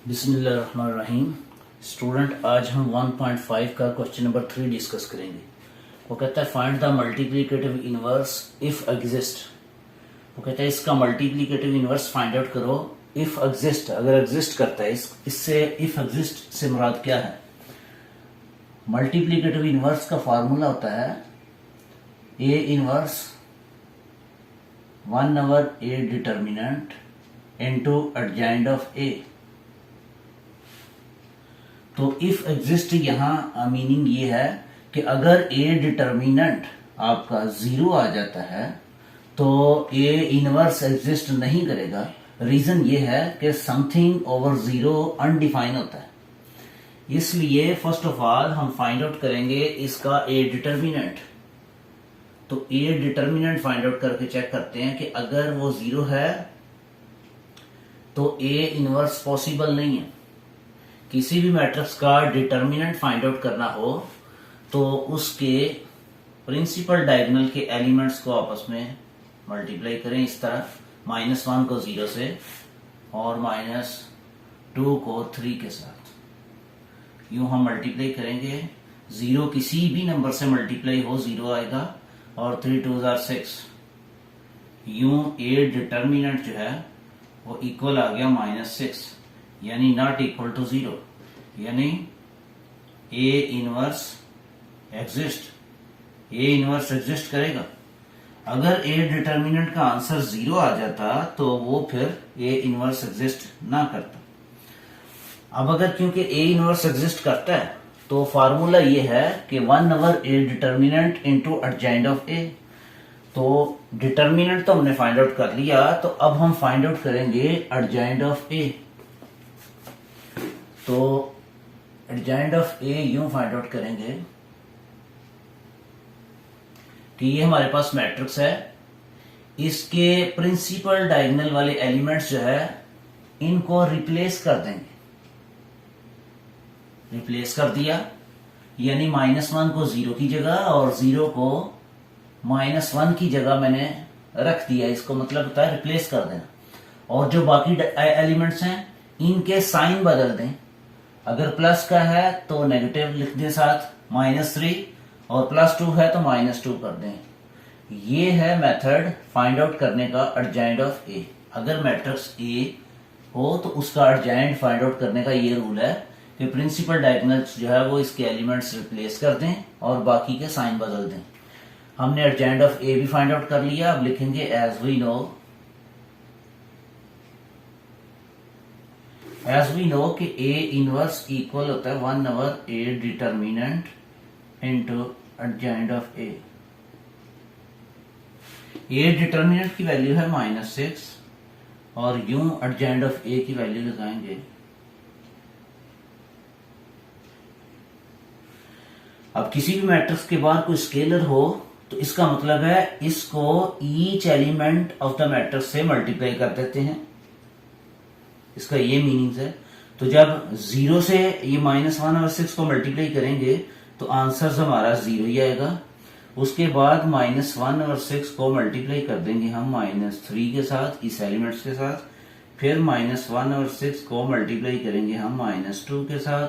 बिस्मिल्लाहिर्रहमानिर्रहीम। स्टूडेंट, आज हम 1.5 का क्वेश्चन नंबर 3 डिस्कस करेंगे। वो कहता है find the multiplicative inverse if exist. वो कहता है इसका मल्टीप्लिकेटिव इनवर्स फाइंड आउट करो इफ एग्जिस्ट, अगर एग्जिस्ट करता है। इससे इफ एग्जिस्ट से मुराद क्या है? मल्टीप्लिकेटिव इनवर्स का फार्मूला होता है A inverse 1 over A determinant into adjoint of A. तो इफ एग्जिस्ट यहां मीनिंग ये है कि अगर ए डिटर्मिनेंट आपका 0 आ जाता है तो ए इनवर्स एग्जिस्ट नहीं करेगा। रीजन ये है कि समथिंग ओवर 0 अनडिफाइन होता है। इसलिए फर्स्ट ऑफ ऑल हम फाइंड आउट करेंगे इसका ए डिटर्मिनेंट। तो ए डिटर्मिनेंट फाइंड आउट करके चेक करते हैं कि अगर वो 0 है तो ए इनवर्स पॉसिबल नहीं है। किसी भी मैट्रिक्स का डिटर्मिनेंट फाइंड आउट करना हो तो उसके प्रिंसिपल डायगोनल के एलिमेंट्स को आपस में मल्टीप्लाई करें। इस तरह -1 को 0 से और -2 को 3 के साथ यूं हम मल्टीप्लाई करेंगे। 0 किसी भी नंबर से मल्टीप्लाई हो 0 आएगा और 3 2 6। यूं ए डिटर्मिनेंट जो है वो इक्वल आ गया -6, यानी नॉट इक्वल टू 0, यानी A inverse exist. A inverse exist करेगा। अगर ए डिटर्मिनेंट का आंसर 0 आ जाता तो वो फिर ए इनवर्स एग्जिस्ट ना करता। अब अगर क्योंकि ए इनवर्स एग्जिस्ट करता है तो फार्मूला ये है कि 1 over A determinant into adjoint of A. तो डिटर्मिनेंट तो हमने फाइंड आउट कर लिया, तो अब हम फाइंड आउट करेंगे एडजॉइंट ऑफ ए। तो एडजॉइंट ऑफ ए यूं फाइंड आउट करेंगे कि ये हमारे पास मैट्रिक्स है, इसके प्रिंसिपल डायगोनल वाले एलिमेंट्स जो है इनको रिप्लेस कर देंगे। रिप्लेस कर दिया यानी -1 को 0 की जगह और 0 को -1 की जगह मैंने रख दिया। इसको मतलब होता है रिप्लेस कर देना। और जो बाकी एलिमेंट्स हैं इनके साइन बदल दें। अगर प्लस का है तो नेगेटिव लिख दें साथ -3, और +2 है तो -2 कर दें। ये है मेथड फाइंड आउट करने का एडजॉइंट ऑफ ए। अगर मैट्रिक्स ए हो तो उसका एडजॉइंट फाइंड आउट करने का ये रूल है कि प्रिंसिपल डायगोनल्स जो है वो इसके एलिमेंट्स रिप्लेस कर दें और बाकी के साइन बदल दें। हमने एडजॉइंट ऑफ ए भी फाइंड आउट कर लिया। अब लिखेंगे एज वी नो कि ए इनवर्स इक्वल होता है 1 over A determinant into adjoint of A. A determinant की वैल्यू है -6 और यूं एडजॉइंट ऑफ ए की वैल्यू लगाएंगे। अब किसी भी मैट्रिक्स के बाद कोई स्केलर हो तो इसका मतलब है इसको each element of the matrix से मल्टीप्लाई कर देते हैं। इसका ये मीनिंग है। तो जब 0 से ये -1 और 6 को मल्टीप्लाई करेंगे तो आंसर हमारा 0 ही आएगा। उसके बाद -1 और 6 को मल्टीप्लाई कर देंगे हम -3 के साथ, इस एलिमेंट्स के साथ। फिर -1 और 6 को मल्टीप्लाई करेंगे हम -2 के साथ,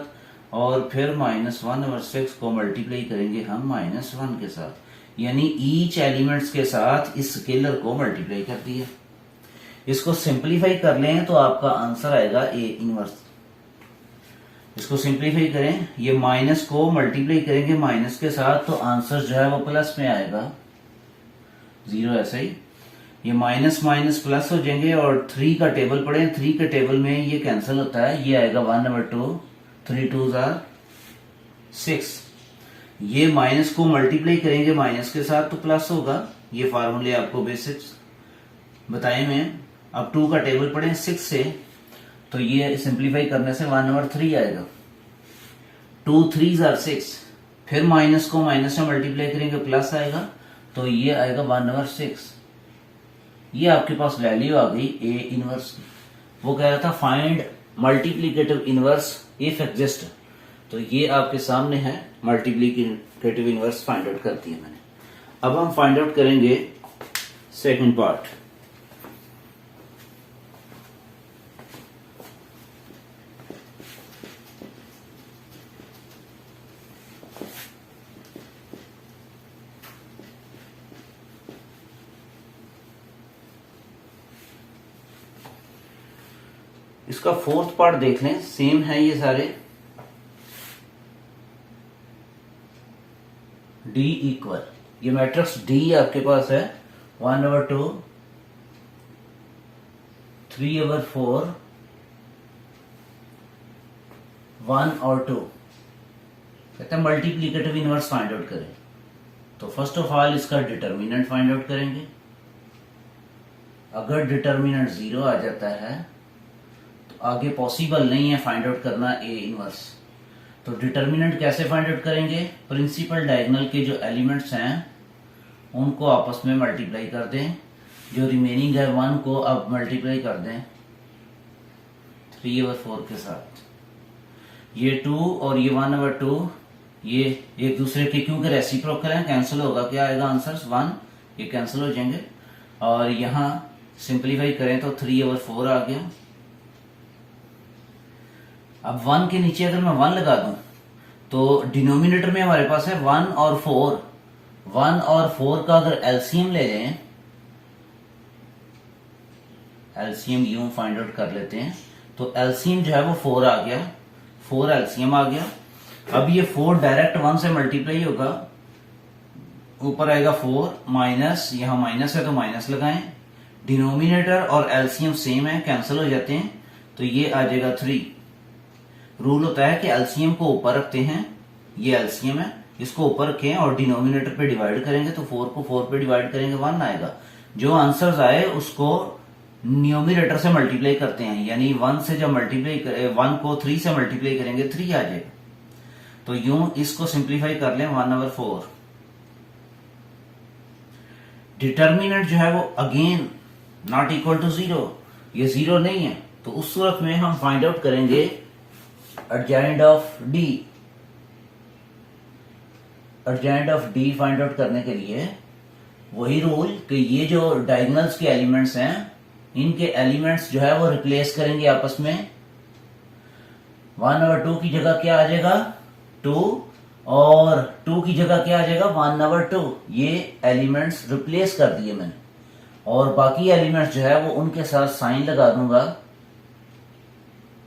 और फिर -1 और 6 को मल्टीप्लाई करेंगे हम -1 के साथ। यानी ईच एलिमेंट्स के साथ इस स्केलर को मल्टीप्लाई कर दिया। इसको सिंपलीफाई कर लें तो आपका आंसर आएगा ए इनवर्स। इसको सिंपलीफाई करें, ये माइनस को मल्टीप्लाई करेंगे माइनस के साथ तो आंसर जो है वो प्लस में आएगा। 0 ऐसे ही ये माइनस माइनस प्लस हो जाएंगे। और 3 का टेबल पढ़े, 3 के टेबल में ये कैंसिल होता है। ये आएगा 1 ओवर 2, 3 2 6। ये माइनस को मल्टीप्लाई करेंगे माइनस के साथ तो प्लस होगा। ये फार्मूले आपको बेसिक्स बताए मैं। अब 2 का टेबल पढ़े 6 से, तो ये सिंप्लीफाई करने से 1 ओवर 3 आएगा। 2 3 6। फिर माइनस को माइनस से मल्टीप्लाई करेंगे प्लस आएगा, तो ये आएगा 1 ओवर 6। ये आपके पास वैल्यू आ गई ए इनवर्स की। वो कह रहा था find multiplicative inverse if exist. तो ये आपके सामने है, मल्टीप्लीकेटिव इनवर्स फाइंड आउट कर दिया मैंने। अब हम फाइंड आउट करेंगे सेकंड पार्ट। इसका फोर्थ पार्ट देख लें, सेम है ये सारे। D इक्वल, ये मैट्रिक्स D आपके पास है 1/2, 3/4, 1 और 2। कहते हैं मल्टीप्लीकेटिव इनवर्स फाइंड आउट करें। तो फर्स्ट ऑफ ऑल इसका डिटर्मिनेंट फाइंड आउट करेंगे। अगर डिटर्मिनेंट 0 आ जाता है तो आगे पॉसिबल नहीं है फाइंड आउट करना ए इनवर्स। तो डिटर्मिनेंट कैसे फाइंड आउट करेंगे? प्रिंसिपल डायगोनल के जो एलिमेंट्स हैं उनको आपस में मल्टीप्लाई कर दें, जो रिमेनिंग है 1 को अब मल्टीप्लाई कर दें 3/4 के साथ। ये 2 और ये 1/2 ये एक दूसरे के क्योंकि रेसिप्रोकल हैं, कैंसिल होगा, क्या आएगा आंसर 1, ये कैंसिल हो जाएंगे। और यहां सिंप्लीफाई करें तो 3/4 आ गया। अब 1 के नीचे अगर मैं 1 लगा दूं तो डिनोमिनेटर में हमारे पास है 1 और 4। 1 और 4 का अगर एलसीएम ले लें, एलसीएम यूं फाइंड आउट कर लेते हैं, तो एलसीएम जो है वो 4 आ गया, 4 एलसीएम आ गया। अब ये 4 डायरेक्ट 1 से मल्टीप्लाई होगा, ऊपर आएगा 4 माइनस, यहां माइनस है तो माइनस लगाएं। डिनोमिनेटर और एलसीएम सेम है, कैंसिल हो जाते हैं, तो ये आ जाएगा 3। रूल होता है कि एलसीएम को ऊपर रखते हैं, ये एलसीएम है, इसको ऊपर रखें और डिनोमिनेटर पे डिवाइड करेंगे तो 4 को 4 पे डिवाइड करेंगे 1 आएगा। जो आंसर्स आए उसको न्यूमिनेटर से मल्टीप्लाई करते हैं, यानी 1 से जब मल्टीप्लाई 1 को 3 से मल्टीप्लाई करेंगे 3 आ जाएगा। तो यूं इसको सिंप्लीफाई कर लें 1/4। डिटर्मिनेंट जो है वो अगेन नॉट इक्वल टू 0, ये 0 नहीं है, तो उस सूरत में हम फाइंड आउट करेंगे adjoint of D। Adjoint of D find out करने के लिए वही रूल कि ये जो डायगोनल्स के एलिमेंट्स हैं इनके एलिमेंट्स जो है वो रिप्लेस करेंगे आपस में। 1/2 की जगह क्या आ जाएगा 2, और 2 की जगह क्या आ जाएगा 1/2। ये एलिमेंट्स रिप्लेस कर दिए मैंने, और बाकी एलिमेंट्स जो है वो उनके साथ साइन लगा दूंगा,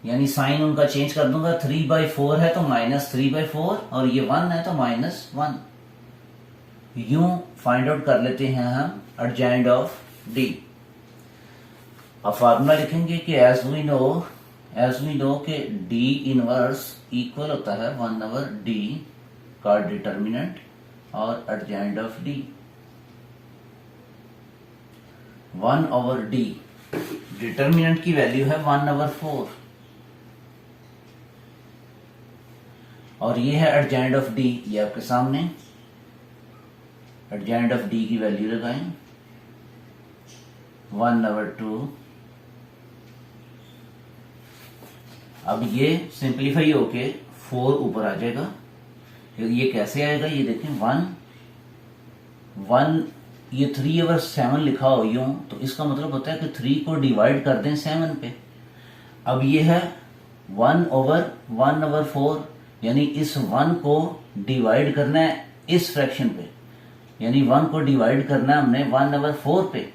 यानी साइन उनका चेंज कर दूंगा। 3/4 है तो -3/4, और ये 1 है तो -1। यूं फाइंड आउट कर लेते हैं हम एडजॉइंट ऑफ D। अब फार्मूला लिखेंगे कि एज वी नो कि D इनवर्स इक्वल होता है 1/D का डिटर्मिनेंट और adjoint of D। 1/D determinant की वैल्यू है 1/4, और ये है एडजॉइंट ऑफ D, ये आपके सामने। एडजॉइंट ऑफ D की वैल्यू लगाएं 1/2। अब ये सिंप्लीफाई होके 4 ऊपर आ जाएगा। ये कैसे आएगा ये देखें, 1 ये 3/7 लिखा हो यूं, तो इसका मतलब होता है कि 3 को डिवाइड कर दें 7 पे। अब ये है 1/1/4, यानी इस 1 को डिवाइड करना है इस फ्रैक्शन पे, यानी 1 को डिवाइड करना है हमने 1/4 पे।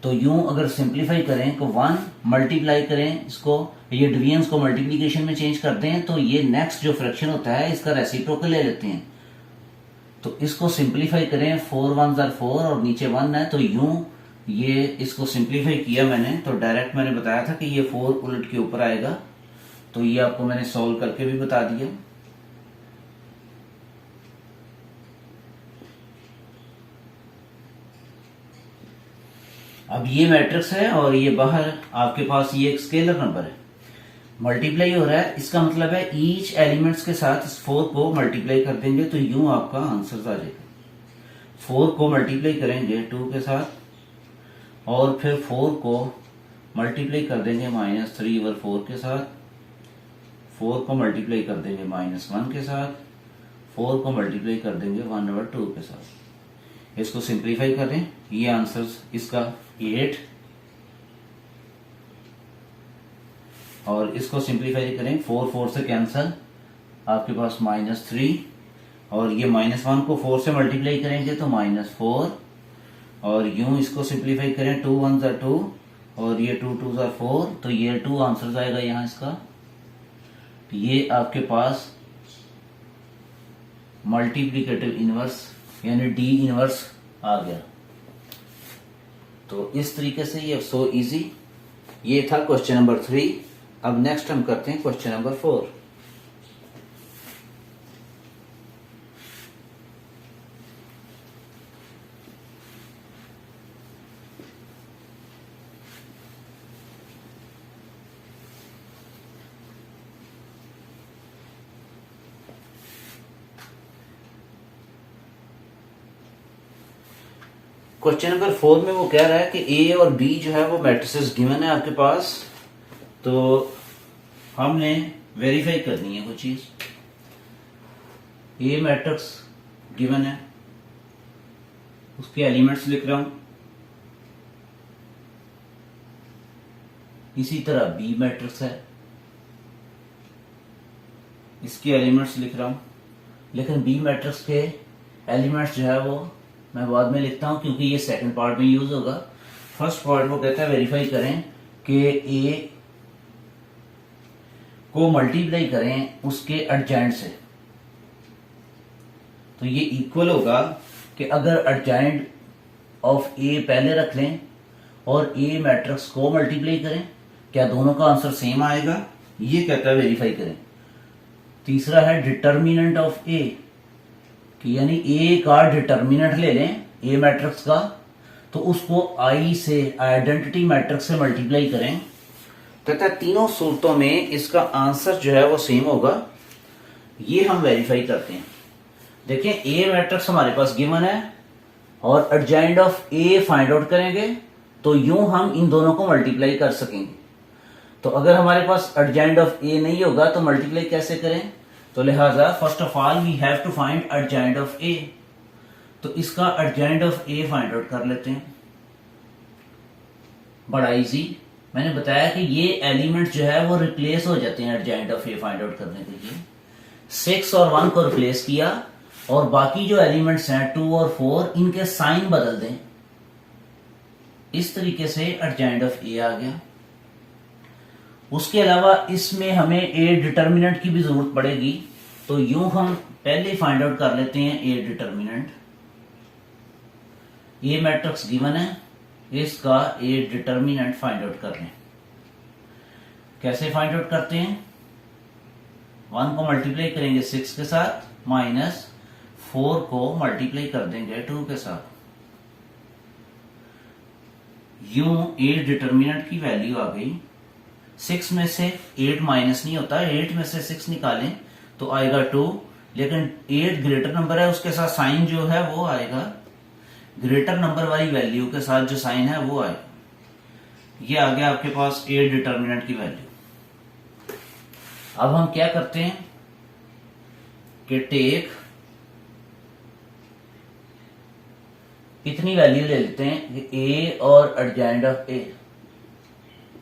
तो यूं अगर सिंप्लीफाई करें तो 1 मल्टीप्लाई करें इसको, ये डिवीजन्स को मल्टीप्लिकेशन में चेंज कर दें, तो ये नेक्स्ट जो फ्रैक्शन होता है इसका रेसिप्रोकल ले लेते हैं। तो इसको सिंप्लीफाई करें, 4 1s are 4 और नीचे 1 है, तो यूं ये इसको सिंप्लीफाई किया मैंने, तो डायरेक्ट मैंने बताया था कि ये 4 उलट के ऊपर आएगा, तो ये आपको मैंने सॉल्व करके भी बता दिया। अब ये मैट्रिक्स है और ये बाहर आपके पास ये एक स्केलर नंबर है, मल्टीप्लाई हो रहा है, इसका मतलब है ईच एलिमेंट्स के साथ इस 4 को मल्टीप्लाई कर देंगे तो यूं आपका आंसर आ जाएगा। 4 को मल्टीप्लाई करेंगे 2 के साथ, और फिर 4 को मल्टीप्लाई कर देंगे -3/4 के साथ, 4 को मल्टीप्लाई कर देंगे -1 के साथ, 4 को मल्टीप्लाई कर देंगे 1/2 के साथ। इसको सिंप्लीफाई कर दें, ये आंसर इसका 8, और इसको सिंप्लीफाई करें 4 से कैंसल, आपके पास -3, और ये -1 को 4 से मल्टीप्लाई करेंगे तो -4, और यूं इसको सिंप्लीफाई करें 2 1s are 2, और ये 2 2 ज़ा 4, तो ये 2 आंसर आएगा यहाँ इसका। ये आपके पास मल्टीप्लिकेटिव इनवर्स यानी डी इनवर्स आ गया। तो इस तरीके से ये सो इजी। ये था क्वेश्चन नंबर 3। अब नेक्स्ट हम करते हैं क्वेश्चन नंबर 4। क्वेश्चन नंबर 4 में वो कह रहा है कि ए और बी जो है वो मैट्रिसेस गिवन है आपके पास, तो हमने वेरीफाई करनी है कुछ चीज। ए मैट्रिक्स गिवन है, उसके एलिमेंट्स लिख रहा हूं। इसी तरह बी मैट्रिक्स है, इसके एलिमेंट्स लिख रहा हूं। लेकिन बी मैट्रिक्स के एलिमेंट्स जो है वो मैं बाद में लिखता हूं क्योंकि ये सेकंड पार्ट में यूज होगा। फर्स्ट पार्ट वो कहता है वेरीफाई करें कि ए को मल्टीप्लाई करें उसके एडजॉइंट से। तो ये इक्वल होगा कि अगर एडजॉइंट ऑफ ए पहले रख लें और ए मैट्रिक्स को मल्टीप्लाई करें, क्या दोनों का आंसर सेम आएगा? ये कहता है वेरीफाई करें। तीसरा है डिटर्मिनेंट ऑफ ए, कि यानी ए का डिटर्मिनेंट ले लें ए मैट्रिक्स का, तो उसको आई से आइडेंटिटी मैट्रिक्स से मल्टीप्लाई करें, तथा तीनों सूरतों में इसका आंसर जो है वो सेम होगा। ये हम वेरीफाई करते हैं। देखें, ए मैट्रिक्स हमारे पास गिवन है और adjoint of A find out करेंगे, तो यूं हम इन दोनों को मल्टीप्लाई कर सकेंगे। तो अगर हमारे पास एडजॉइंट ऑफ ए नहीं होगा तो मल्टीप्लाई कैसे करें? तो लिहाजा first of all we have to find adjoint of A. तो इसका adjoint of A find out कर लेते हैं। बड़ा इजी, मैंने बताया कि ये एलिमेंट जो है वो रिप्लेस हो जाते हैं adjoint of A find out करने के लिए। 6 और 1 को रिप्लेस किया और बाकी जो एलिमेंट्स हैं 2 और 4 इनके साइन बदल दें। इस तरीके से एडजॉइंट ऑफ ए आ गया। उसके अलावा इसमें हमें ए डिटर्मिनेंट की भी जरूरत पड़ेगी, तो यूं हम पहले फाइंड आउट कर लेते हैं ए डिटर्मिनेंट। ए मैट्रिक्स गिवन है, इसका ए डिटर्मिनेंट फाइंड आउट कर लें। कैसे फाइंड आउट करते हैं? 1 को मल्टीप्लाई करेंगे 6 के साथ, माइनस 4 को मल्टीप्लाई कर देंगे 2 के साथ। यूं ए डिटर्मिनेंट की वैल्यू आ गई। 6 में से 8 माइनस नहीं होता, 8 में से 6 निकालें तो आएगा 2, लेकिन 8 ग्रेटर नंबर है, उसके साथ साइन जो है वो आएगा ग्रेटर नंबर वाली वैल्यू के साथ जो साइन है वो आएगा। ये आ गया आपके पास ए डिटर्मिनेंट की वैल्यू। अब हम क्या करते हैं कि टेक इतनी वैल्यू ले लेते हैं कि ए और एडजॉइंट ऑफ ए,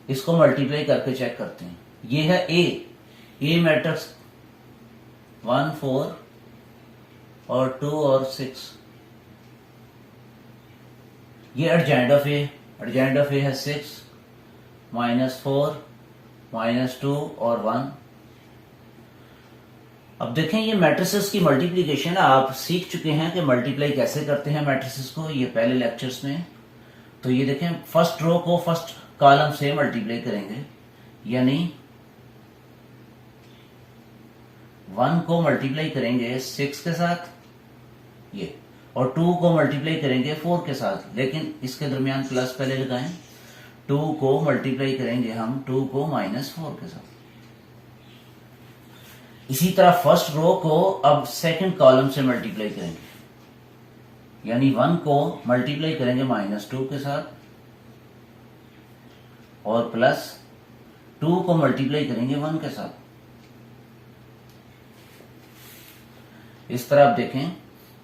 इसको मल्टीप्लाई करके चेक करते हैं। ये है ए मैट्रिक्स 1 4 और 2 और 6। ये एडजॉइंट ऑफ ए है 6 माइनस 4 माइनस 2 और 1। अब देखें, ये मैट्रिसेस की मल्टीप्लीकेशन है। आप सीख चुके हैं कि मल्टीप्लाई कैसे करते हैं मैट्रिसेस को, ये पहले लेक्चर्स में। तो ये देखें, फर्स्ट रो को फर्स्ट कॉलम से मल्टीप्लाई करेंगे, यानी 1 को मल्टीप्लाई करेंगे 6 के साथ ये, और 2 को मल्टीप्लाई करेंगे 4 के साथ, लेकिन इसके दरमियान प्लस पहले लगाएं। 2 को मल्टीप्लाई करेंगे हम 2 को माइनस 4 के साथ। इसी तरह फर्स्ट रो को अब सेकंड कॉलम से मल्टीप्लाई करेंगे, यानी 1 को मल्टीप्लाई करेंगे माइनस 2 के साथ और प्लस 2 को मल्टीप्लाई करेंगे 1 के साथ। इस तरह आप देखें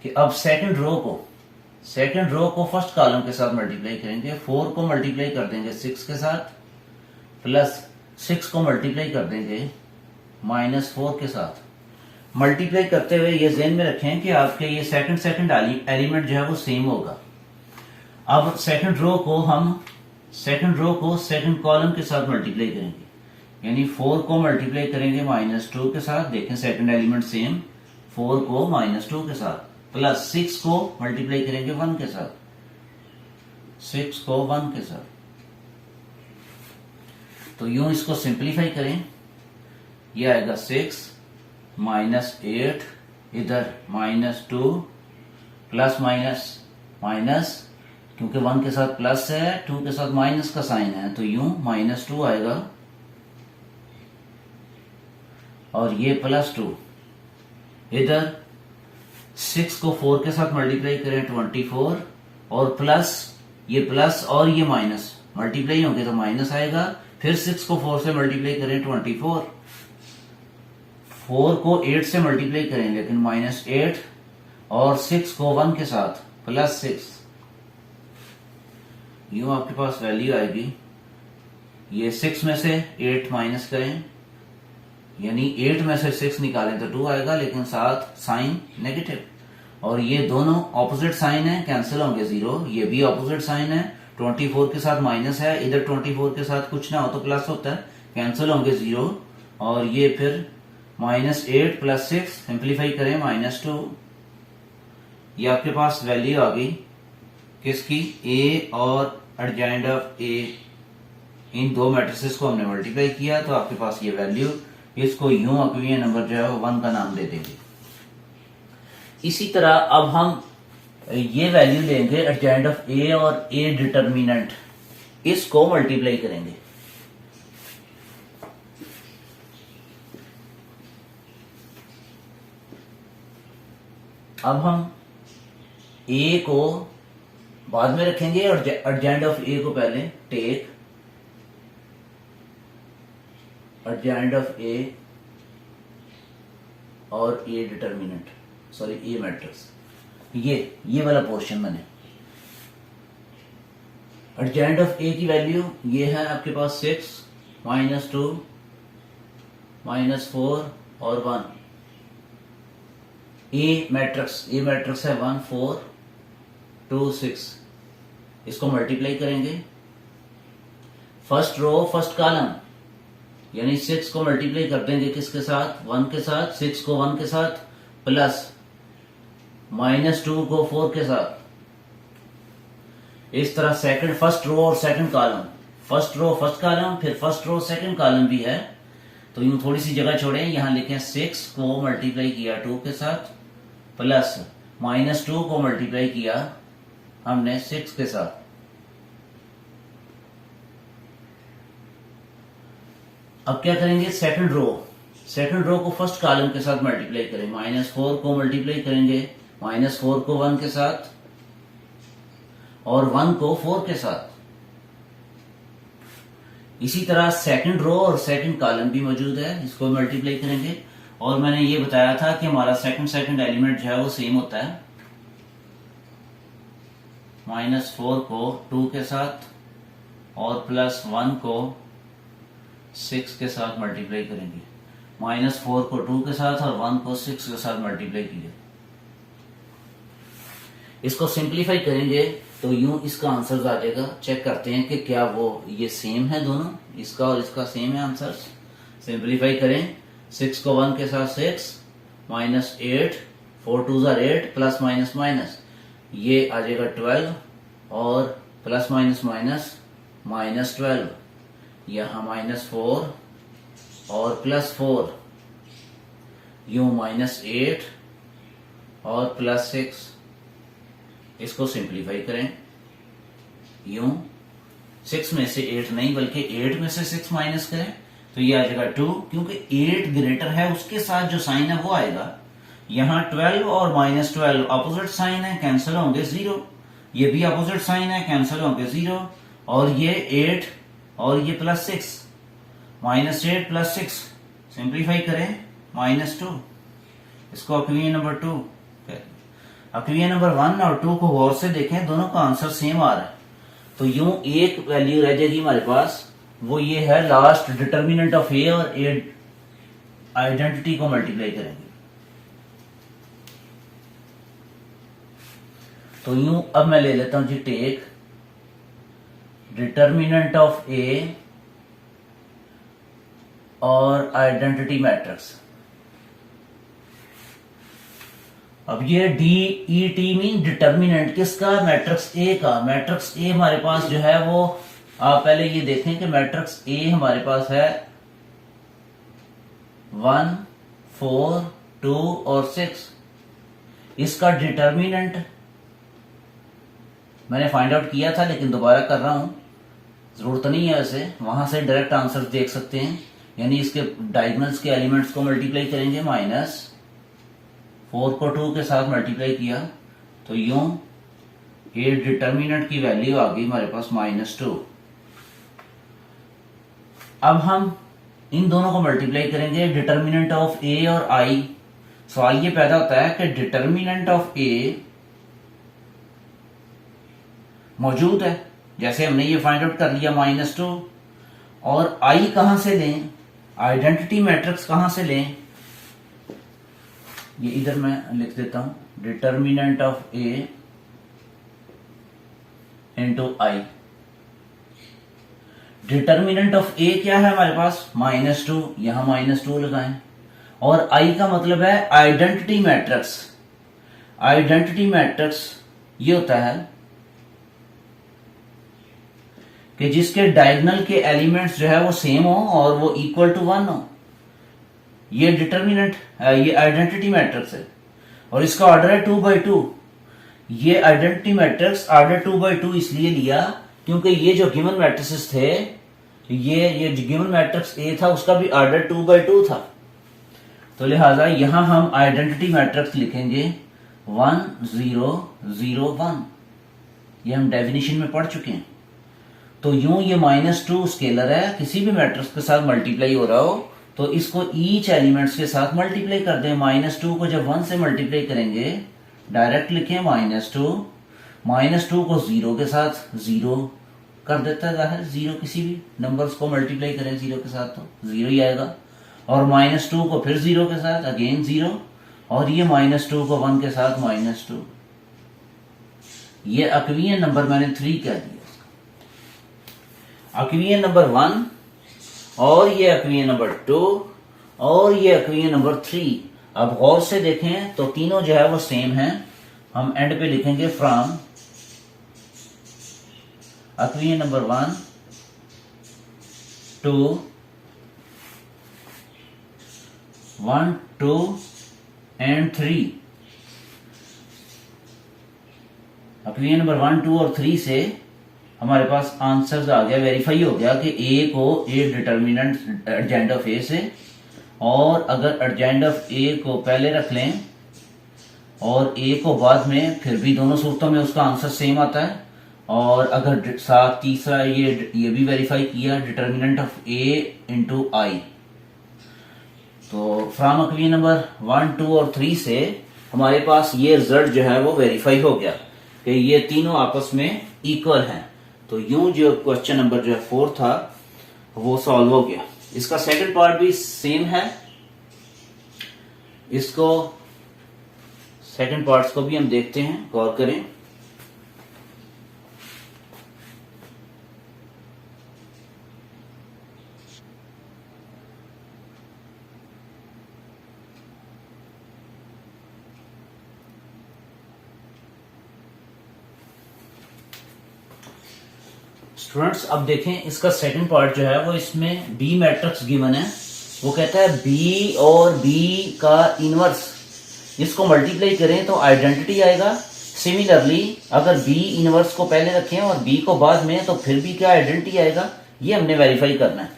कि अब सेकंड रो को फर्स्ट कॉलम के साथ मल्टीप्लाई करेंगे। 4 को मल्टीप्लाई कर देंगे 6 के साथ, प्लस 6 को मल्टीप्लाई कर देंगे माइनस 4 के साथ। मल्टीप्लाई करते हुए ये ध्यान में रखें कि आपके ये सेकंड एलिमेंट जो है वो सेम होगा। अब सेकंड रो को हम सेकंड रो को सेकंड कॉलम के साथ मल्टीप्लाई करेंगे, यानी 4 को मल्टीप्लाई करेंगे -2 के साथ, देखें सेकंड एलिमेंट सेम, 4 को -2 के साथ, प्लस 6 को मल्टीप्लाई करेंगे 1 के साथ, 6 को 1 के साथ। तो यूं इसको सिंप्लीफाई करें, ये आएगा 6 -8, इधर -2 प्लस माइनस, क्योंकि 1 के साथ प्लस है, 2 के साथ माइनस का साइन है, तो यूं -2 आएगा और ये +2, इधर 6 को 4 के साथ मल्टीप्लाई करें 24, और प्लस ये प्लस और ये माइनस मल्टीप्लाई होंगे तो माइनस आएगा, फिर 6 को 4 से मल्टीप्लाई करें 24, 4 को 8 से मल्टीप्लाई करें लेकिन -8, और 6 को 1 के साथ +6, यूं आपके पास वैल्यू आएगी, ये 6 में से 8 माइनस करें, यानी 8 में से 6 निकालें तो 2 आएगा, लेकिन साथ साइन नेगेटिव, और ये दोनों ऑपोजिट साइन है, कैंसिल होंगे 0, ये भी ऑपोजिट साइन है, 24 के साथ माइनस है, इधर 24 के साथ कुछ ना हो तो प्लस होता है, कैंसिल होंगे 0, और ये फिर -8 + 6, सिंप्लीफाई करें -2, ये आपके पास वैल्यू आ गई किसकी, ए और एडजॉइंट ऑफ ए, इन दो मैट्रिसेस को हमने मल्टीप्लाई किया तो आपके पास ये वैल्यू, इसको यूं अक्वियन नंबर जो है वो 1 का नाम दे देंगे। इसी तरह अब हम ये वैल्यू लेंगे एडजॉइंट ऑफ ए और ए डिटर्मिनेंट, इसको मल्टीप्लाई करेंगे। अब हम ए को बाद में रखेंगे और एडजॉइंट ऑफ ए को पहले, टेक एडजॉइंट ऑफ ए और ए डिटर्मिनेंट, सॉरी ए मैट्रिक्स, ये वाला पोर्शन मैंने, एडजॉइंट ऑफ ए की वैल्यू ये है आपके पास 6 -2 -4 और 1, ए मैट्रिक्स है 1 4 2 6, इसको मल्टीप्लाई करेंगे, फर्स्ट रो फर्स्ट कॉलम, यानी 6 को मल्टीप्लाई कर देंगे किसके साथ, 1 के साथ, 6 को 1 के साथ, प्लस -2 को 4 के साथ, इस तरह सेकंड फर्स्ट रो और second column, first row first column, फिर फर्स्ट रो सेकंड कॉलम भी है, तो यूं थोड़ी सी जगह छोड़ें, यहां लिखें 6 को मल्टीप्लाई किया 2 के साथ, प्लस -2 को मल्टीप्लाई किया हमने 6 के साथ, अब क्या करेंगे, सेकंड रो को फर्स्ट कॉलम के साथ मल्टीप्लाई करें, -4 को मल्टीप्लाई करेंगे -4 को 1 के साथ और 1 को 4 के साथ, इसी तरह सेकंड रो और सेकंड कॉलम भी मौजूद है, इसको मल्टीप्लाई करेंगे, और मैंने ये बताया था कि हमारा सेकंड एलिमेंट जो है वो सेम होता है, -4 को 2 के साथ और +1 को 6 के साथ मल्टीप्लाई करेंगे, -4 को 2 के साथ और 1 को 6 के साथ मल्टीप्लाई किया, इसको सिंप्लीफाई करेंगे तो यूं इसका आंसर आ जाएगा। चेक करते हैं कि क्या वो ये सेम है, दोनों इसका और इसका सेम है आंसर। सिंप्लीफाई करें, 6 को 1 के साथ 6 -8 4 2 8 प्लस माइनस माइनस, ये आ जाएगा 12 और प्लस माइनस माइनस -12, यहाँ -4 और +4, यूं -8 और +6। इसको सिंप्लीफाई करें, यूं 6 में से 8 नहीं बल्कि 8 में से 6 माइनस करें तो ये आ जाएगा 2, क्योंकि 8 ग्रेटर है उसके साथ जो साइन है वो आएगा। यहाँ 12 और -12 अपोजिट साइन है, कैंसिल होंगे 0, ये भी अपोजिट साइन है, कैंसिल होंगे 0, और ये 8 और ये +6, -8 +6 सिंप्लीफाई करें -2, इसको इक्वेशन नंबर 2। इक्वेशन नंबर 1 और 2 को गौर से देखें, दोनों का आंसर सेम आ रहा है, तो यूं एक वैल्यू रह जाएगी हमारे पास, वो ये है लास्ट डिटर्मिनेंट ऑफ ए और ए आइडेंटिटी को मल्टीप्लाई करेंगे। तो यूं अब मैं ले लेता हूं जी टेक डिटर्मिनेंट ऑफ ए और आइडेंटिटी मैट्रिक्स। अब ये D E T mean determinant किसका, मैट्रिक्स ए का। मैट्रिक्स ए हमारे पास जो है वो, आप पहले ये देखें कि मैट्रिक्स ए हमारे पास है 1, 4, 2 और 6। इसका डिटर्मिनेंट मैंने फाइंड आउट किया था लेकिन दोबारा कर रहा हूं, जरूरत नहीं है वैसे, वहां से डायरेक्ट आंसर देख सकते हैं। यानी इसके डायगोनल्स के एलिमेंट्स को मल्टीप्लाई करेंगे, -4 को 2 के साथ मल्टीप्लाई किया तो यूं ये डिटर्मिनेंट की वैल्यू आ गई हमारे पास -2। अब हम इन दोनों को मल्टीप्लाई करेंगे, डिटर्मिनेंट ऑफ ए और आई। सवाल ये पैदा होता है कि डिटर्मिनेंट ऑफ ए मौजूद है, जैसे हमने ये फाइंड आउट कर लिया -2, और आई कहां से लें, आइडेंटिटी मैट्रिक्स कहां से लें, ये इधर मैं लिख देता हूं, determinant of A into I. Determinant of A क्या है हमारे पास, -2, यहां -2 लगाएं, और आई का मतलब है आइडेंटिटी मैट्रिक्स। आइडेंटिटी मैट्रिक्स ये होता है कि जिसके डायगोनल के एलिमेंट्स जो है वो सेम हो और वो इक्वल टू 1 हो। ये डिटर्मिनेंट, ये आइडेंटिटी मैट्रिक्स है और इसका ऑर्डर है 2/2। ये आइडेंटिटी मैट्रिक्स ऑर्डर 2/2 इसलिए लिया क्योंकि ये जो गिवन मैट्रिसेस थे, ये गिवन मैट्रिक्स ए था उसका भी ऑर्डर 2/2 था, तो लिहाजा यहां हम आइडेंटिटी मैट्रिक्स लिखेंगे 1 0 0 1। ये हम डेफिनेशन में पढ़ चुके हैं। तो यूं ये -2 स्केलर है, किसी भी मैट्रिक्स के साथ मल्टीप्लाई हो रहा हो तो इसको ईच एलिमेंट्स के साथ मल्टीप्लाई कर दें। -2 को जब 1 से मल्टीप्लाई करेंगे, डायरेक्ट लिखें -2 को 0 के साथ 0 कर देता है, जाहिर 0 किसी भी नंबर्स को मल्टीप्लाई करें 0 के साथ तो 0 ही आएगा, और -2 को फिर 0 के साथ अगेन 0, और ये -2 को 1 के साथ -2। ये अक्वियन नंबर मैंने 3 कह दिया, अक्वियन नंबर 1, और ये अक्वियन नंबर 2, और ये अक्वियन नंबर 3। अब गौर से देखें तो तीनों जो है वो सेम हैं। हम एंड पे लिखेंगे फ्रॉम अक्वियन नंबर 1 2 1 2 एंड 3। अक्वियन नंबर 1 2 और 3 से हमारे पास आंसर्स आ गया, वेरीफाई हो गया कि ए को ए डिटर्मिनेंट एडजेंट ऑफ ए से, और अगर एडजेंट ऑफ ए को पहले रख लें और ए को बाद में, फिर भी दोनों सूरतों में उसका आंसर सेम आता है। और अगर साथ तीसरा ये भी वेरीफाई किया, डिटर्मिनेंट ऑफ ए इंटू आई। तो फ्रॉम अक्वियन नंबर 1 2 और 3 से हमारे पास ये रिजल्ट जो है वो वेरीफाई हो गया कि ये तीनों आपस में इक्वल हैं। तो यूं जो क्वेश्चन नंबर जो है 4 था वो सॉल्व हो गया। इसका सेकंड पार्ट भी सेम है, इसको सेकंड पार्ट्स को भी हम देखते हैं, गौर करें। स्टूडेंट्स अब देखें, इसका सेकंड पार्ट जो है वो, इसमें बी मैट्रिक्स गिवन है। वो कहता है बी और बी का इनवर्स, इसको मल्टीप्लाई करें तो आइडेंटिटी आएगा। सिमिलरली अगर बी इनवर्स को पहले रखें और बी को बाद में, तो फिर भी क्या आइडेंटिटी आएगा, ये हमने वेरीफाई करना है।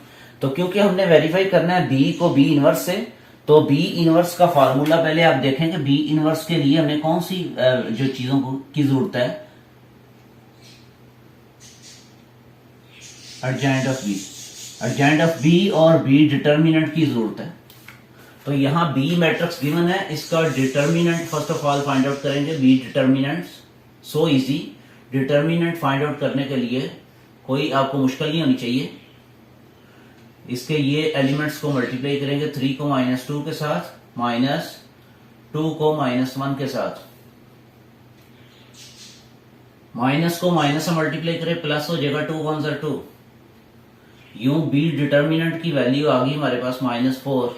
तो क्योंकि हमने वेरीफाई करना है बी को बी इनवर्स से, तो बी इनवर्स का फार्मूला पहले आप देखेंगे। बी इनवर्स के लिए हमें कौन सी जो चीजों की जरूरत है, adjoint of B, adjoint of B और बी डिटर्मिनेंट की जरूरत है। तो यहां बी मैट्रिक्स गिवन है, इसका determinant first of all find out करेंगे। B determinant so easy, determinant find out करने के लिए कोई आपको मुश्किल नहीं होनी चाहिए। इसके ये एलिमेंट्स को मल्टीप्लाई करेंगे, 3 को -2 के साथ, -2 को -1 के साथ, माइनस को माइनस से मल्टीप्लाई करें प्लस हो जाएगा 2 1 2। यूं बी डिटर्मिनेंट की वैल्यू आ गई हमारे पास -4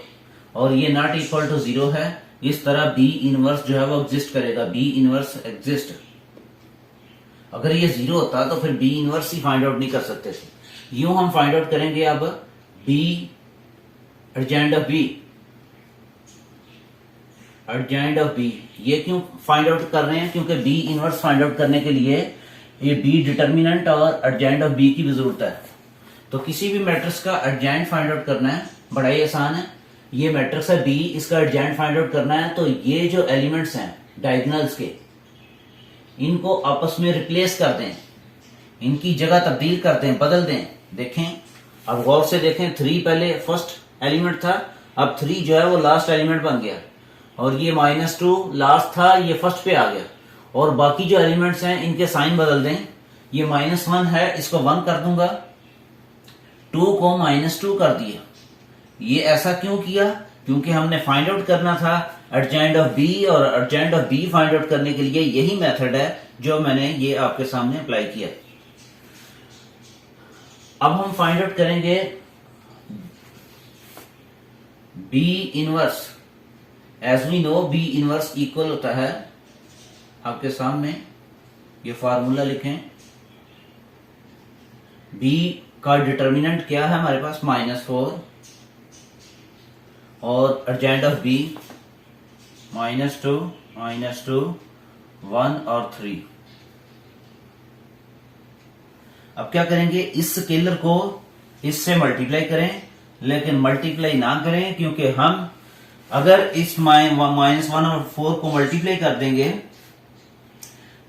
और ये नॉट इक्वल टू 0 है। इस तरह बी इनवर्स जो है वो एग्जिस्ट करेगा, बी इनवर्स एग्जिस्ट। अगर ये 0 होता तो फिर बी इनवर्स ही फाइंड आउट नहीं कर सकते थे। यूं हम फाइंड आउट करेंगे अब B adjoint of B, adjoint of B. ये क्यों फाइंड आउट कर रहे हैं? क्योंकि बी इनवर्स फाइंड आउट करने के लिए ये बी डिटर्मिनेंट और एडजेंट ऑफ बी की भी जरूरत है। तो किसी भी मैट्रिक्स का एडजेंट फाइंड आउट करना है बड़ा ही आसान है। ये मैट्रिक्स है बी, इसका एडजेंट फाइंड आउट करना है। तो ये जो एलिमेंट्स हैं डायगोनल्स के, इनको आपस में रिप्लेस कर दें, इनकी जगह तब्दील कर दें, बदल दें। देखें, अब गौर से देखें, 3 पहले फर्स्ट एलिमेंट था, अब 3 जो है वो लास्ट एलिमेंट बन गया और ये -2 लास्ट था, ये फर्स्ट पे आ गया। और बाकी जो एलिमेंट्स हैं इनके साइन बदल दें। ये -1 है, इसको 1 कर दूंगा, 2 को -2 कर दिया। ये ऐसा क्यों किया? क्योंकि हमने फाइंड आउट करना था एडजेंट ऑफ बी, और adjoint of B find out करने के लिए यही मेथड है जो मैंने ये आपके सामने अप्लाई किया। अब हम फाइंड आउट करेंगे B inverse. As we know B inverse equal होता है, आपके सामने ये फार्मूला लिखें। बी का डिटर्मिनेंट क्या है हमारे पास? -4 और एडजेंट ऑफ बी -2 1 और 3। अब क्या करेंगे? इस स्केलर को इससे मल्टीप्लाई करें, लेकिन मल्टीप्लाई ना करें, क्योंकि हम अगर इस -1 और 4 को मल्टीप्लाई कर देंगे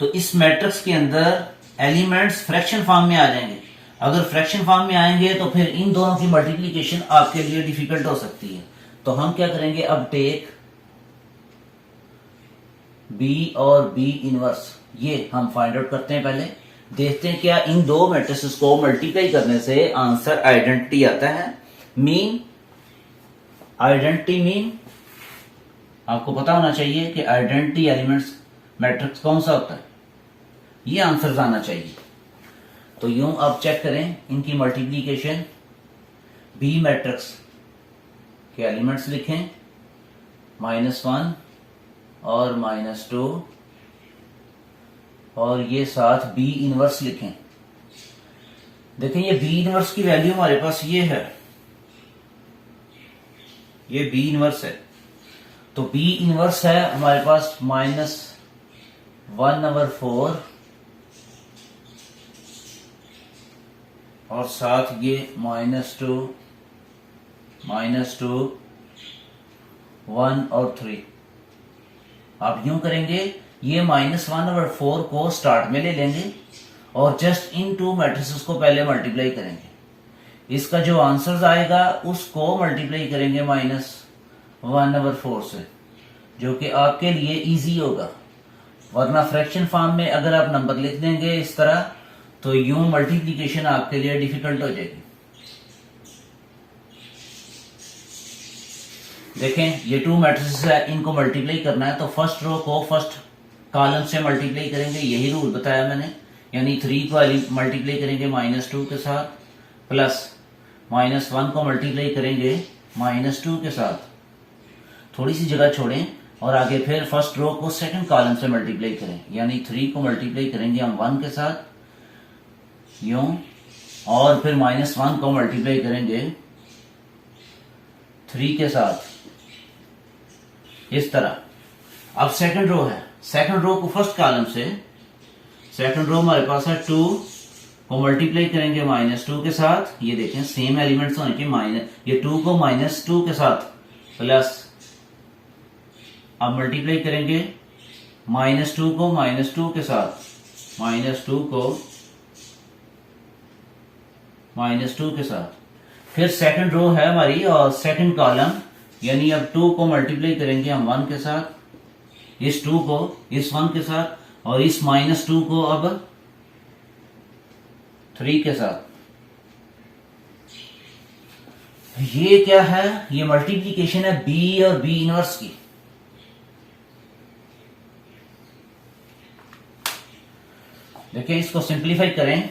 तो इस मैट्रिक्स के अंदर एलिमेंट्स फ्रैक्शन फॉर्म में आ जाएंगे। अगर फ्रैक्शन फॉर्म में आएंगे तो फिर इन दोनों की मल्टीप्लीकेशन आपके लिए डिफिकल्ट हो सकती है। तो हम क्या करेंगे? अब टेक बी और बी इनवर्स, ये हम फाइंड आउट करते हैं। पहले देखते हैं क्या इन दो मैट्रिसेस को मल्टीप्लाई करने से आंसर आइडेंटिटी आता है। मीन, आइडेंटिटी मीन आपको पता होना चाहिए कि आइडेंटिटी एलिमेंट्स मैट्रिक्स कौन सा होता है, ये आंसर आना चाहिए। तो यूं आप चेक करें इनकी मल्टीप्लीकेशन। बी मैट्रिक्स के एलिमेंट्स लिखें, -1 और -2, और ये साथ बी इनवर्स लिखें। देखें, ये बी इनवर्स की वैल्यू हमारे पास ये है, ये बी इनवर्स है। तो बी इनवर्स है हमारे पास -1/4 और साथ ये -2 1 और 3। आप यूं करेंगे, ये -1/4 को स्टार्ट में ले लेंगे और जस्ट इन टू मैट्रिसेस को पहले मल्टीप्लाई करेंगे। इसका जो आंसर आएगा उसको मल्टीप्लाई करेंगे -1/4 से, जो कि आपके लिए इजी होगा। वरना फ्रैक्शन फॉर्म में अगर आप नंबर लिख देंगे इस तरह, तो यूं मल्टीप्लिकेशन आपके लिए डिफिकल्ट हो जाएगी। देखें, ये 2 मैट्रिसेस है, इनको मल्टीप्लाई करना है। तो फर्स्ट रो को फर्स्ट कॉलम से मल्टीप्लाई करेंगे, यही रूल बताया मैंने। यानी 3 को मल्टीप्लाई करेंगे -2 के साथ, प्लस -1 को मल्टीप्लाई करेंगे -2 के साथ। थोड़ी सी जगह छोड़ें और आगे फिर फर्स्ट रो को सेकंड कॉलम से मल्टीप्लाई करें। यानी 3 को मल्टीप्लाई करेंगे हम 1 के साथ, यूं, और फिर -1 को मल्टीप्लाई करेंगे 3 के साथ, इस तरह। अब सेकंड रो है, सेकंड रो को फर्स्ट कॉलम से, सेकंड रो हमारे पास है 2 को मल्टीप्लाई करेंगे -2 के साथ। ये देखें, सेम एलिमेंट्स होने के, ये 2 को -2 के साथ प्लस, अब मल्टीप्लाई करेंगे -2 को -2 के साथ, -2 को -2 के साथ। फिर सेकंड रो है हमारी और सेकंड कॉलम, यानी अब 2 को मल्टीप्लाई करेंगे हम 1 के साथ, इस 2 को इस 1 के साथ, और इस -2 को अब 3 के साथ। ये क्या है? ये मल्टीप्लिकेशन है बी और बी इनवर्स की। देखिए इसको सिंप्लीफाई करें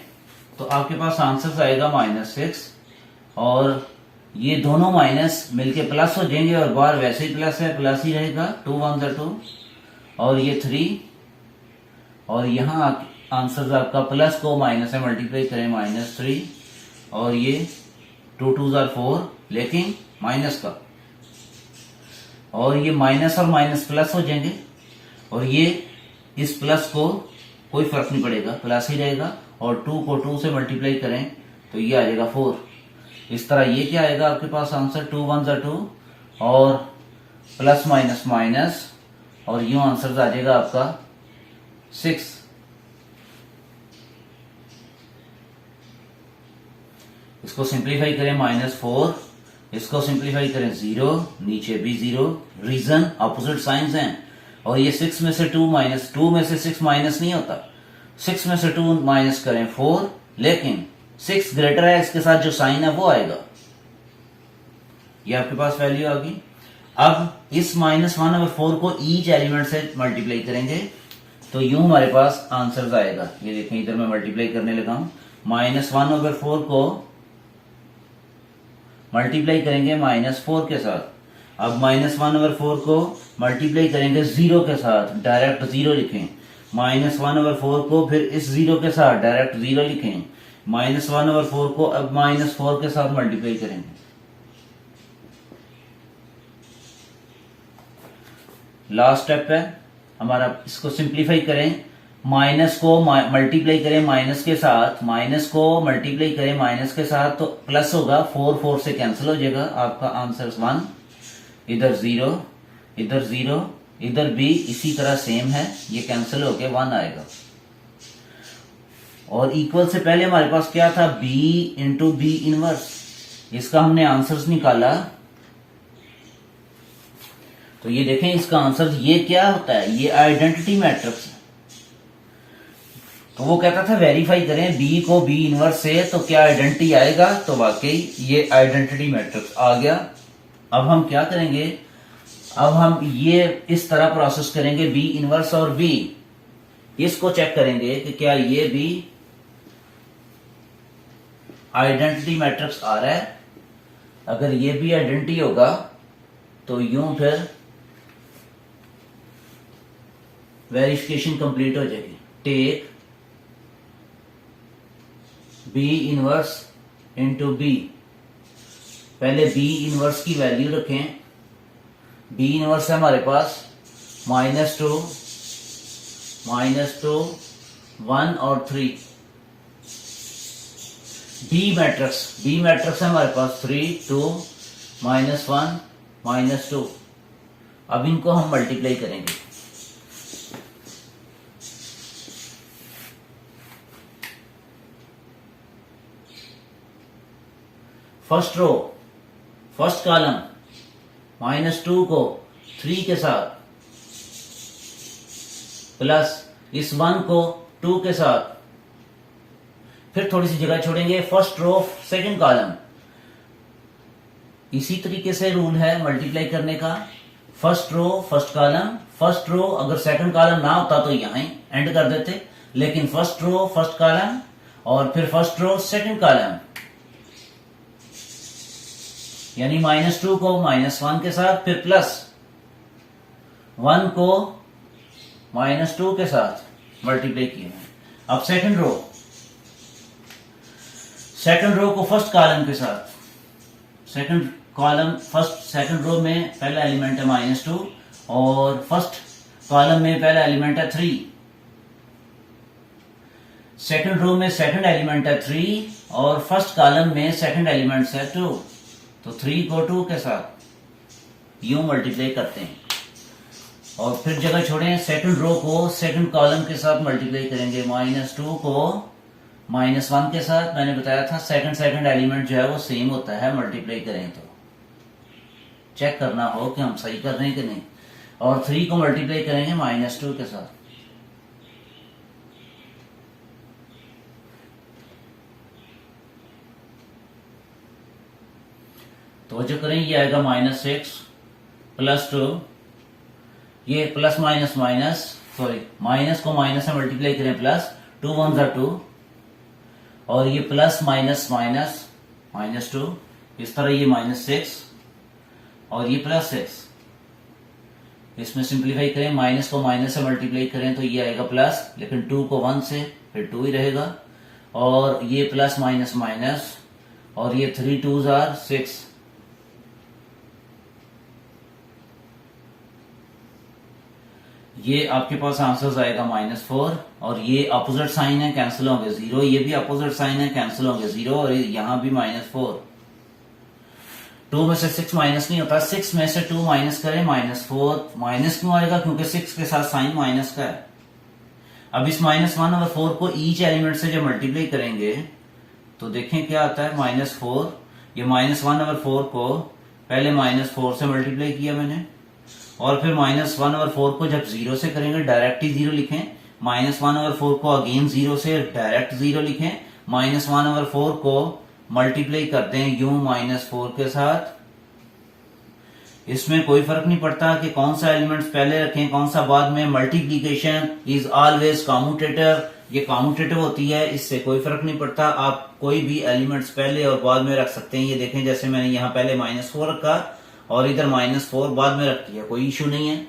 तो आपके पास आंसर आएगा -6 और ये दोनों माइनस मिलके प्लस हो जाएंगे और बाहर वैसे ही प्लस है, प्लस ही रहेगा, 2 1 2 और ये 3 और यहाँ आंसर आपका प्लस को माइनस से मल्टीप्लाई करें -3 और ये 2 2 4 लेकिन माइनस का, और ये माइनस और माइनस प्लस हो जाएंगे और ये इस प्लस को कोई फर्क नहीं पड़ेगा, प्लस ही रहेगा और 2 को 2 से मल्टीप्लाई करें तो ये आ जाएगा 4। इस तरह ये क्या आएगा आपके पास आंसर 2 1 2 और प्लस माइनस माइनस और यूं आंसर आ जाएगा आपका 6। इसको सिंप्लीफाई करें -4, इसको सिंप्लीफाई करें 0, नीचे भी 0, रीजन अपोजिट साइंस हैं और ये 6 में से 2 माइनस, 2 में से 6 माइनस नहीं होता, 6 में से 2 माइनस करें 4, लेकिन 6 ग्रेटर है, इसके साथ जो साइन है वो आएगा, ये आपके पास वैल्यू आ गई। अब इस -1/4 को ईच एलिमेंट से मल्टीप्लाई करेंगे तो यूं हमारे पास आंसर आएगा, ये देखें इधर मैं मल्टीप्लाई करने लगा हूं, -1/4 को मल्टीप्लाई करेंगे -4 के साथ। अब -1/4 को मल्टीप्लाई करेंगे 0 के साथ, डायरेक्ट 0 लिखें, -1/4 को फिर इस 0 के साथ डायरेक्ट 0 लिखें, -1/4 को अब -4 के साथ मल्टीप्लाई करेंगे। लास्ट स्टेप है हमारा, इसको सिंप्लीफाई करें, माइनस को मल्टीप्लाई करें माइनस के साथ, माइनस को मल्टीप्लाई करें माइनस के साथ तो प्लस होगा, 4 4 से कैंसिल हो जाएगा, आपका आंसर 1, इधर 0, इधर 0, इधर भी इसी तरह सेम है, ये कैंसिल होके 1 आएगा। और इक्वल से पहले हमारे पास क्या था, b इंटू बी इनवर्स, इसका हमने आंसर्स निकाला तो ये देखें इसका आंसर ये क्या होता है, ये आइडेंटिटी मैट्रिक्स है। तो वो कहता था वेरीफाई करें b को b इनवर्स से तो क्या आइडेंटिटी आएगा, तो वाकई ये आइडेंटिटी मैट्रिक्स आ गया। अब हम क्या करेंगे, अब हम ये इस तरह प्रोसेस करेंगे, b इनवर्स और b, इसको चेक करेंगे कि क्या ये भी आइडेंटिटी मैट्रिक्स आ रहा है। अगर ये भी आइडेंटिटी होगा तो यूं फिर वेरिफिकेशन कंप्लीट हो जाएगी। Take b inverse into b, पहले b इनवर्स की वैल्यू रखें, b इनवर्स है हमारे पास -2 1 और 3, b मैट्रिक्स है हमारे पास 3 2 -1 -2। अब इनको हम मल्टीप्लाई करेंगे, फर्स्ट रो फर्स्ट कॉलम -2 को 3 के साथ प्लस इस 1 को 2 के साथ, फिर थोड़ी सी जगह छोड़ेंगे, फर्स्ट रो सेकंड कॉलम, इसी तरीके से रूल है मल्टीप्लाई करने का, first row first column, first row अगर सेकंड कॉलम ना होता तो यहां एंड कर देते, लेकिन फर्स्ट रो फर्स्ट कॉलम और फिर फर्स्ट रो सेकंड कॉलम, यानी -2 को -1 के साथ फिर प्लस 1 को -2 के साथ मल्टीप्लाई किए। अब सेकंड रो को फर्स्ट कॉलम के साथ, सेकंड रो में पहला एलिमेंट है -2 और फर्स्ट कॉलम में पहला एलिमेंट है 3, सेकंड रो में सेकंड एलिमेंट है 3 और फर्स्ट कॉलम में सेकंड एलिमेंट है 2, तो 3 को 2 के साथ यूं मल्टीप्लाई करते हैं और फिर जगह छोड़ें, सेकंड रो को सेकंड कॉलम के साथ मल्टीप्लाई करेंगे, -2 को -1 के साथ, मैंने बताया था सेकंड एलिमेंट जो है वो सेम होता है, मल्टीप्लाई करें तो चेक करना हो कि हम सही कर रहे हैं कि नहीं, और 3 को मल्टीप्लाई करेंगे -2 के साथ, तो जो करें ये आएगा -6 +2, ये plus minus minus, sorry minus को माइनस से मल्टीप्लाई करें प्लस 2 1 2 और ये प्लस माइनस माइनस -2, इस तरह ये -6 और ये +6। इसमें सिंप्लीफाई करें, माइनस को माइनस से मल्टीप्लाई करें तो ये आएगा प्लस, लेकिन 2 को 1 से फिर 2 ही रहेगा, और ये प्लस माइनस माइनस और ये 3 2s are 6। ये आपके पास आंसर आएगा -4 और ये अपोजिट साइन है, कैंसिल होंगे 0, ये भी अपोजिट साइन है, कैंसिल होंगे 0 और यहां भी -4। 2 में से 6 माइनस नहीं होता, 6 में से 2 माइनस करें -4। माइनस क्यों आएगा? क्योंकि 6 के साथ साइन माइनस का है। अब इस -1 और 4 को ईच एलिमेंट से जब मल्टीप्लाई करेंगे तो देखें क्या आता है। -4, ये -1 और 4 को पहले -4 से मल्टीप्लाई किया मैंने, और फिर -1 और 4 को जब 0 से करेंगे डायरेक्ट ही 0 लिखें, -1 और 4 को अगेन 0 से डायरेक्ट 0 लिखें, -1 और 4 को मल्टीप्लाई करते हैं यूं -4 के साथ। इसमें कोई फर्क नहीं पड़ता कि कौन सा एलिमेंट्स पहले रखें कौन सा बाद में। मल्टीप्लीकेशन इज ऑलवेज कॉम्यूटेटिव, ये कॉम्यूटेटिव होती है, इससे कोई फर्क नहीं पड़ता। आप कोई भी एलिमेंट्स पहले और बाद में रख सकते हैं। ये देखें जैसे मैंने यहाँ पहले -4 रखा और इधर -4 बाद में रख दिया, कोई इशू नहीं है।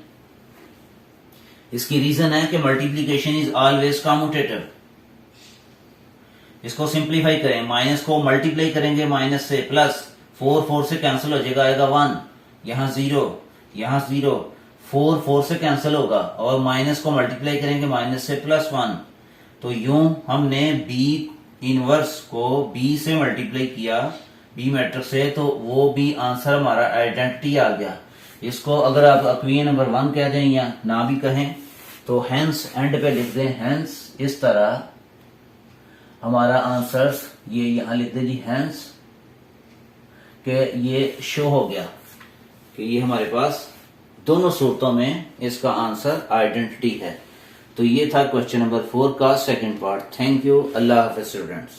इसकी रीजन है कि मल्टीप्लीकेशन इज ऑलवेज कॉम्यूटेटिव। इसको सिंप्लीफाई करें, माइनस को मल्टीप्लाई करेंगे माइनस से, प्लस 4 से कैंसिल हो जाएगा, आएगा 1, यहां 0, यहां 0, 4 से कैंसिल होगा, और माइनस को मल्टीप्लाई करेंगे माइनस से +1। तो यूं हमने B इनवर्स को B से मल्टीप्लाई किया, B मैट्रिक्स से, तो वो भी आंसर हमारा आइडेंटिटी आ गया। इसको अगर आप अक्वियन नंबर 1 कह दें या ना भी कहें तो हेंस एंड पे लिख दें, हेंस। इस तरह हमारा आंसर ये यहां लिख दे जी, हेंस, कि ये शो हो गया कि ये हमारे पास दोनों सूरतों में इसका आंसर आइडेंटिटी है। तो ये था क्वेश्चन नंबर 4 का second part. Thank you, Allah Hafiz students.